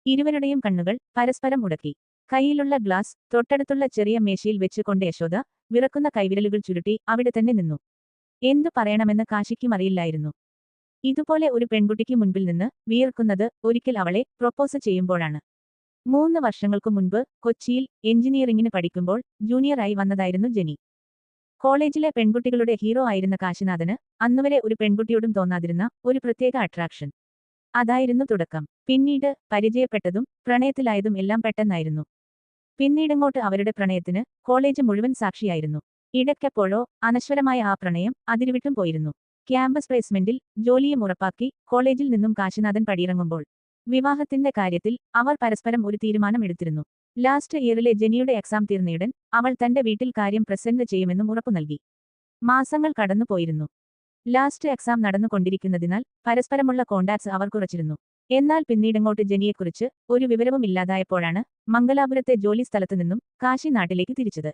ഇരുവരുടെയും കണ്ണുകൾ പരസ്പരം ഉടക്കി. കൈയിലുള്ള ഗ്ലാസ് തൊട്ടടുത്തുള്ള ചെറിയ മേശയിൽ വെച്ചുകൊണ്ട് യശോദ വിറക്കുന്ന കൈവിരലുകൾ ചുരുട്ടി അവിടെ തന്നെ നിന്നു. എന്തു പറയണമെന്ന് കാശിക്കും അറിയില്ലായിരുന്നു. ഇതുപോലെ ഒരു പെൺകുട്ടിക്ക് മുൻപിൽ നിന്ന് വിയർക്കുന്നത് ഒരിക്കൽ അവളെ പ്രൊപ്പോസ് ചെയ്യുമ്പോഴാണ്. 3 വർഷങ്ങൾക്കു മുൻപ് കൊച്ചിയിൽ എഞ്ചിനീയറിംഗിന് പഠിക്കുമ്പോൾ ജൂനിയറായി വന്നതായിരുന്നു ജെനി. കോളേജിലെ പെൺകുട്ടികളുടെ ഹീറോ ആയിരുന്ന കാശിനാഥന് അന്നുവരെ ഒരു പെൺകുട്ടിയോടും തോന്നാതിരുന്ന ഒരു പ്രത്യേക അട്രാക്ഷൻ. അതായിരുന്നു തുടക്കം. പിന്നീട് പരിചയപ്പെട്ടതും പ്രണയത്തിലായതും എല്ലാം പെട്ടെന്നായിരുന്നു. പിന്നീടങ്ങോട്ട് അവരുടെ പ്രണയത്തിന് കോളേജ് മുഴുവൻ സാക്ഷിയായിരുന്നു. ഇടയ്ക്കെപ്പോഴോ അനശ്വരമായ ആ പ്രണയം അതിരുവിട്ടും പോയിരുന്നു. ക്യാമ്പസ് പ്ലേസ്മെന്റിൽ ജോലിയും ഉറപ്പാക്കി കോളേജിൽ നിന്നും കാശിനാഥൻ പടിയിറങ്ങുമ്പോൾ വിവാഹത്തിന്റെ കാര്യത്തിൽ അവർ പരസ്പരം ഒരു തീരുമാനം എടുത്തിരുന്നു. ലാസ്റ്റ് ഇയറിലെ ജെനിയുടെ എക്സാം തീർന്നയുടൻ അവൾ തന്റെ വീട്ടിൽ കാര്യം പ്രസന്റ് ചെയ്യുമെന്നും ഉറപ്പു നൽകി. മാസങ്ങൾ കടന്നുപോയിരുന്നു. ലാസ്റ്റ് എക്സാം നടന്നുകൊണ്ടിരിക്കുന്നതിനാൽ പരസ്പരമുള്ള കോണ്ടാക്ട്സ് അവർ കുറച്ചിരുന്നു. എന്നാൽ പിന്നീടങ്ങോട്ട് ജെനിയെക്കുറിച്ച് ഒരു വിവരവും ഇല്ലാതായപ്പോഴാണ് മംഗലാപുരത്തെ ജോലി സ്ഥലത്തുനിന്നും കാശി നാട്ടിലേക്ക് തിരിച്ചത്.